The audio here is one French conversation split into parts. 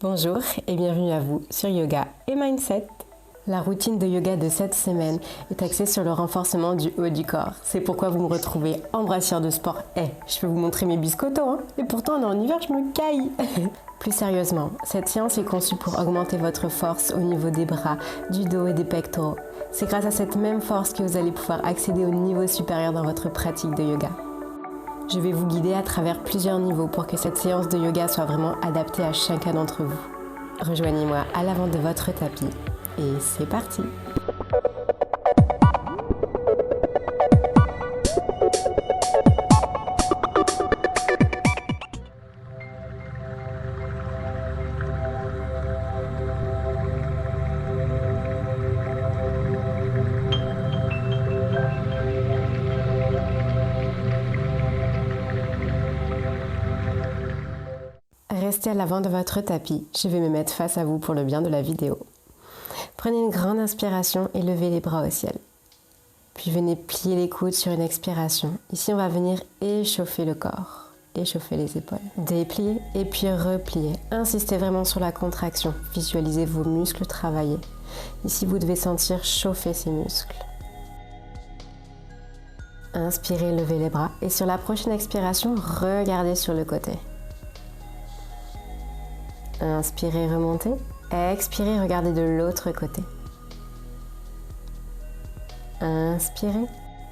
Bonjour et bienvenue à vous sur Yoga et Mindset. La routine de yoga de cette semaine est axée sur le renforcement du haut du corps. C'est pourquoi vous me retrouvez en brassière de sport. Je peux vous montrer mes biscottos, hein, et pourtant en hiver je me caille. Plus sérieusement, cette séance est conçue pour augmenter votre force au niveau des bras, du dos et des pectoraux. C'est grâce à cette même force que vous allez pouvoir accéder au niveau supérieur dans votre pratique de yoga. Je vais vous guider à travers plusieurs niveaux pour que cette séance de yoga soit vraiment adaptée à chacun d'entre vous. Rejoignez-moi à l'avant de votre tapis et c'est parti! Restez à l'avant de votre tapis, je vais me mettre face à vous pour le bien de la vidéo. Prenez une grande inspiration et levez les bras au ciel. Puis venez plier les coudes sur une expiration. Ici, on va venir échauffer le corps, échauffer les épaules. Déplier et puis replier. Insistez vraiment sur la contraction. Visualisez vos muscles travailler. Ici, vous devez sentir chauffer ces muscles. Inspirez, levez les bras. Et sur la prochaine expiration, regardez sur le côté. Inspirez, remontez. Expirez, regardez de l'autre côté. Inspirez.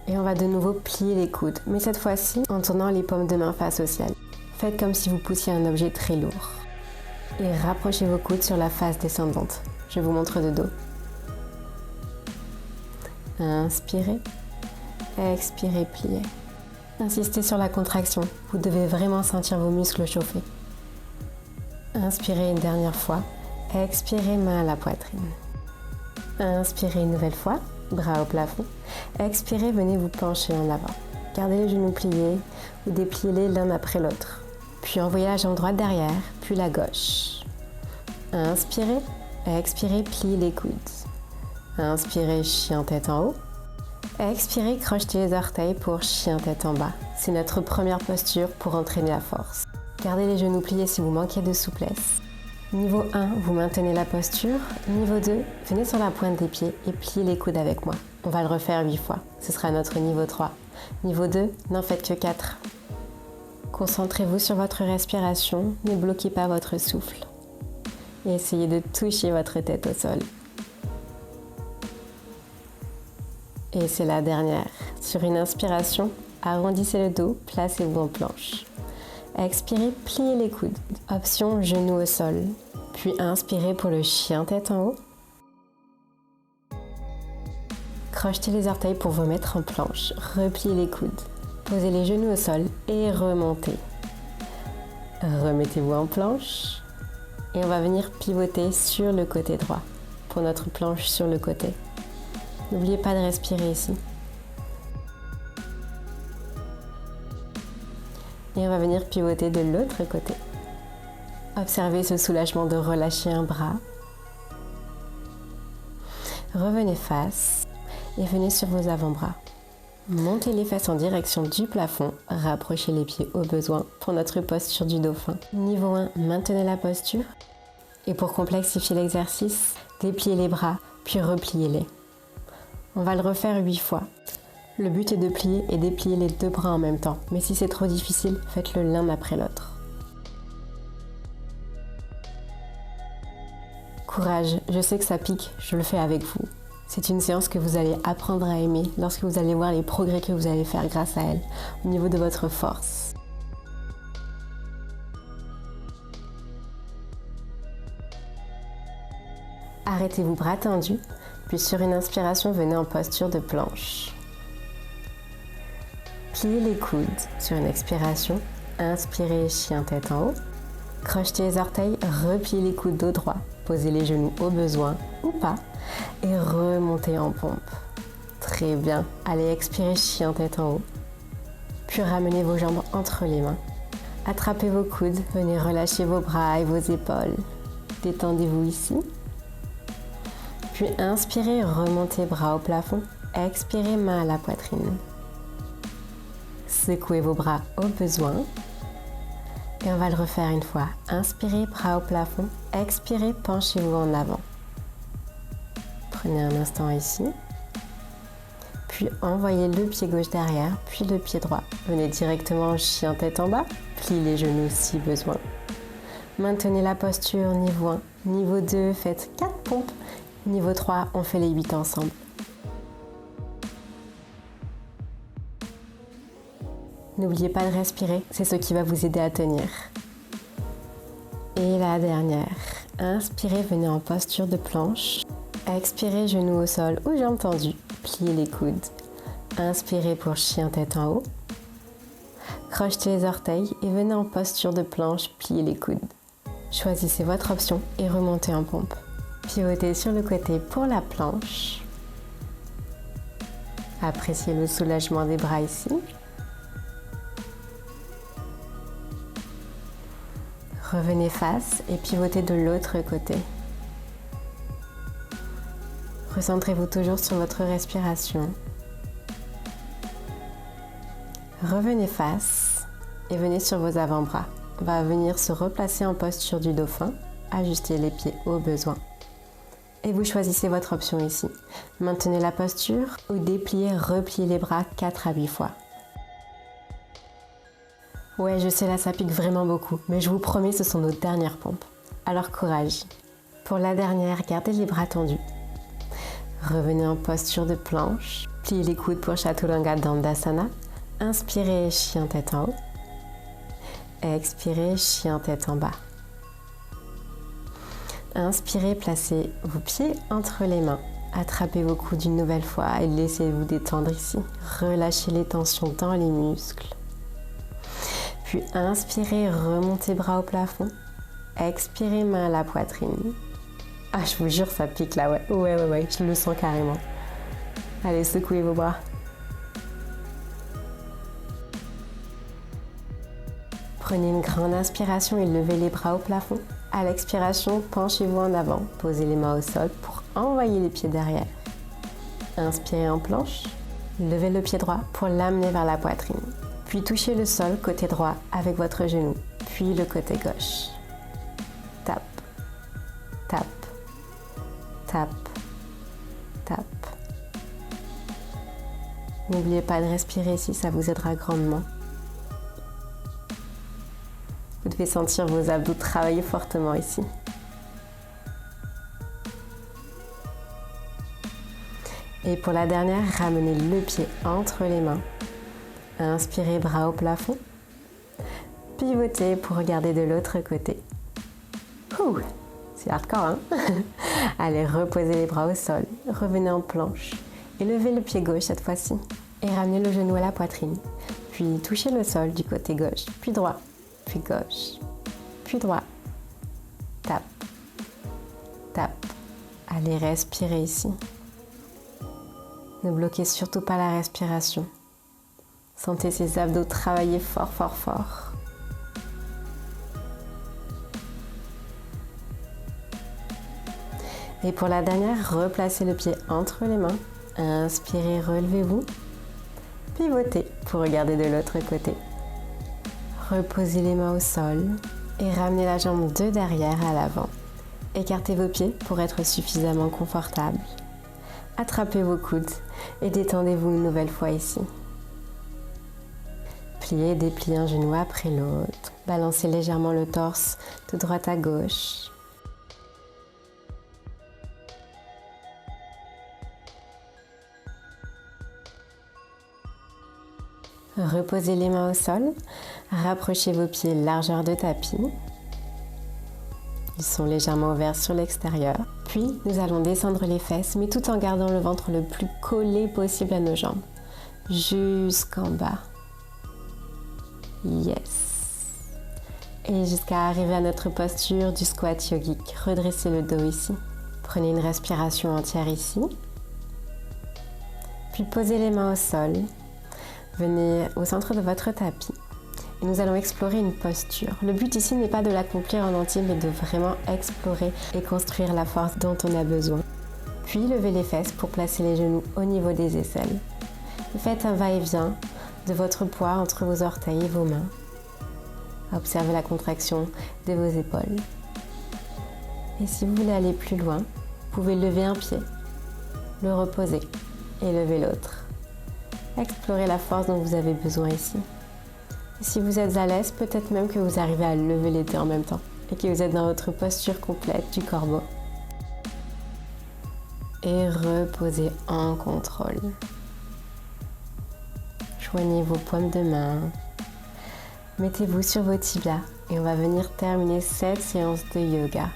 Et on va de nouveau plier les coudes, mais cette fois-ci en tournant les paumes de main face au ciel. Faites comme si vous poussiez un objet très lourd. Et rapprochez vos coudes sur la face descendante. Je vous montre de dos. Inspirez. Expirez, pliez. Insistez sur la contraction. Vous devez vraiment sentir vos muscles chauffer. Inspirez une dernière fois. Expirez, main à la poitrine. Inspirez une nouvelle fois, bras au plafond. Expirez, venez vous pencher en avant. Gardez les genoux pliés ou dépliez-les l'un après l'autre. Puis envoyez la jambe droite derrière, puis la gauche. Inspirez, expirez, pliez les coudes. Inspirez, chien tête en haut. Expirez, crochetez les orteils pour chien tête en bas. C'est notre première posture pour entraîner la force. Gardez les genoux pliés si vous manquez de souplesse. Niveau 1, vous maintenez la posture. Niveau 2, venez sur la pointe des pieds et pliez les coudes avec moi. On va le refaire 8 fois. Ce sera notre niveau 3. Niveau 2, n'en faites que 4. Concentrez-vous sur votre respiration. Ne bloquez pas votre souffle. Et essayez de toucher votre tête au sol. Et c'est la dernière. Sur une inspiration, arrondissez le dos, placez-vous en planche. Expirez, pliez les coudes. Option genoux au sol. Puis inspirez pour le chien tête en haut. Crochetez les orteils pour vous mettre en planche. Repliez les coudes. Posez les genoux au sol et remontez. Remettez-vous en planche. Et on va venir pivoter sur le côté droit pour notre planche sur le côté. N'oubliez pas de respirer ici. Et on va venir pivoter de l'autre côté. Observez ce soulagement de relâcher un bras. Revenez face et venez sur vos avant-bras. Montez les fesses en direction du plafond. Rapprochez les pieds au besoin pour notre posture du dauphin. Niveau 1, maintenez la posture. Et pour complexifier l'exercice, dépliez les bras puis repliez-les. On va le refaire 8 fois. Le but est de plier et déplier les deux bras en même temps. Mais si c'est trop difficile, faites-le l'un après l'autre. Courage, je sais que ça pique, je le fais avec vous. C'est une séance que vous allez apprendre à aimer lorsque vous allez voir les progrès que vous allez faire grâce à elle, au niveau de votre force. Arrêtez-vous bras tendus, puis sur une inspiration, venez en posture de planche. Pliez les coudes sur une expiration. Inspirez, chien tête en haut. Crochetez les orteils, repliez les coudes dos droit. Posez les genoux au besoin ou pas. Et remontez en pompe. Très bien. Allez, expirez, chien tête en haut. Puis ramenez vos jambes entre les mains. Attrapez vos coudes. Venez relâcher vos bras et vos épaules. Détendez-vous ici. Puis inspirez, remontez bras au plafond. Expirez, main à la poitrine. Secouez vos bras au besoin. Et on va le refaire une fois. Inspirez, bras au plafond. Expirez, penchez-vous en avant. Prenez un instant ici. Puis envoyez le pied gauche derrière, puis le pied droit. Venez directement en chien tête en bas. Pliez les genoux si besoin. Maintenez la posture niveau 1. Niveau 2, faites 4 pompes. Niveau 3, on fait les 8 ensemble. N'oubliez pas de respirer, c'est ce qui va vous aider à tenir. Et la dernière. Inspirez, venez en posture de planche. Expirez, genoux au sol ou jambes tendues. Pliez les coudes. Inspirez pour chien tête en haut. Crochetez les orteils et venez en posture de planche, pliez les coudes. Choisissez votre option et remontez en pompe. Pivotez sur le côté pour la planche. Appréciez le soulagement des bras ici. Revenez face et pivotez de l'autre côté. Recentrez-vous toujours sur votre respiration. Revenez face et venez sur vos avant-bras. On va venir se replacer en posture du dauphin, ajuster les pieds au besoin. Et vous choisissez votre option ici. Maintenez la posture ou dépliez, repliez les bras 4 à 8 fois. Ouais, je sais là ça pique vraiment beaucoup, mais je vous promets ce sont nos dernières pompes. Alors courage. Pour la dernière, gardez les bras tendus. Revenez en posture de planche. Pliez les coudes pour Chaturanga Dandasana. Inspirez, chien tête en haut. Expirez, chien tête en bas. Inspirez, placez vos pieds entre les mains. Attrapez vos coudes une nouvelle fois et laissez-vous détendre ici. Relâchez les tensions dans les muscles. Puis inspirez, remontez bras au plafond. Expirez, main à la poitrine. Ah, je vous jure, ça pique là, ouais. Ouais, je le sens carrément. Allez, secouez vos bras. Prenez une grande inspiration et levez les bras au plafond. À l'expiration, penchez-vous en avant. Posez les mains au sol pour envoyer les pieds derrière. Inspirez en planche. Levez le pied droit pour l'amener vers la poitrine. Puis touchez le sol côté droit avec votre genou. Puis le côté gauche. Tape, tape, tape, tape. N'oubliez pas de respirer ici, ça vous aidera grandement. Vous devez sentir vos abdos travailler fortement ici. Et pour la dernière, ramenez le pied entre les mains. Inspirez, bras au plafond. Pivotez pour regarder de l'autre côté. Ouh, c'est hardcore, hein? Allez, reposez les bras au sol. Revenez en planche. Et levez le pied gauche cette fois-ci. Et ramenez le genou à la poitrine. Puis touchez le sol du côté gauche, puis droit. Puis gauche, puis droit. Tape, tape. Allez, respirez ici. Ne bloquez surtout pas la respiration. Sentez ces abdos travailler fort, fort, fort. Et pour la dernière, replacez le pied entre les mains. Inspirez, relevez-vous. Pivotez pour regarder de l'autre côté. Reposez les mains au sol et ramenez la jambe de derrière à l'avant. Écartez vos pieds pour être suffisamment confortable. Attrapez vos coudes et détendez-vous une nouvelle fois ici. Pliez et dépliez un genou après l'autre. Balancez légèrement le torse de droite à gauche. Reposez les mains au sol, rapprochez vos pieds largeur de tapis. Ils sont légèrement ouverts sur l'extérieur. Puis, nous allons descendre les fesses, mais tout en gardant le ventre le plus collé possible à nos jambes. Jusqu'en bas. Yes. Et jusqu'à arriver à notre posture du squat yogique. Redressez le dos ici. Prenez une respiration entière ici. Puis posez les mains au sol. Venez au centre de votre tapis et nous allons explorer une posture. Le but ici n'est pas de l'accomplir en entier, mais de vraiment explorer et construire la force dont on a besoin. Puis levez les fesses pour placer les genoux au niveau des aisselles. Faites un va-et-vient de votre poids entre vos orteils et vos mains. à observer la contraction de vos épaules. Et si vous voulez aller plus loin, vous pouvez lever un pied, le reposer et lever l'autre. Explorez la force dont vous avez besoin ici. Et si vous êtes à l'aise, peut-être même que vous arrivez à lever les deux en même temps et que vous êtes dans votre posture complète du corbeau. Et reposez en contrôle. Joignez vos paumes de main. Mettez-vous sur vos tibias et on va venir terminer cette séance de yoga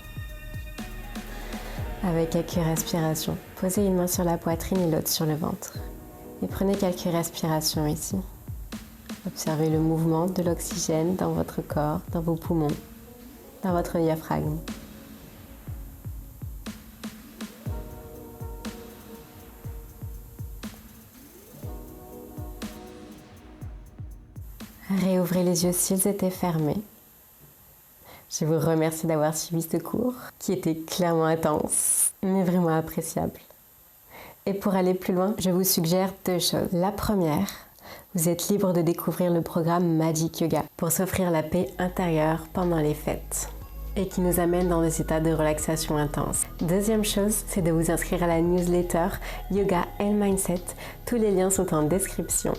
avec quelques respirations. Posez une main sur la poitrine et l'autre sur le ventre. Et prenez quelques respirations ici. Observez le mouvement de l'oxygène dans votre corps, dans vos poumons, dans votre diaphragme. Réouvrez les yeux s'ils étaient fermés. Je vous remercie d'avoir suivi ce cours qui était clairement intense, mais vraiment appréciable. Et pour aller plus loin, je vous suggère deux choses. La première, vous êtes libre de découvrir le programme Magic Yoga pour s'offrir la paix intérieure pendant les fêtes et qui nous amène dans des états de relaxation intense. Deuxième chose, c'est de vous inscrire à la newsletter Yoga and Mindset. Tous les liens sont en description.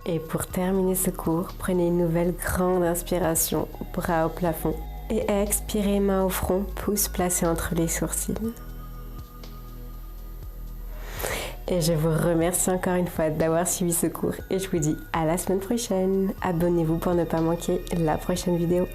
Et pour terminer ce cours, prenez une nouvelle grande inspiration, bras au plafond. Et expirez, main au front, pouce placé entre les sourcils. Et je vous remercie encore une fois d'avoir suivi ce cours et je vous dis à la semaine prochaine. Abonnez-vous pour ne pas manquer la prochaine vidéo.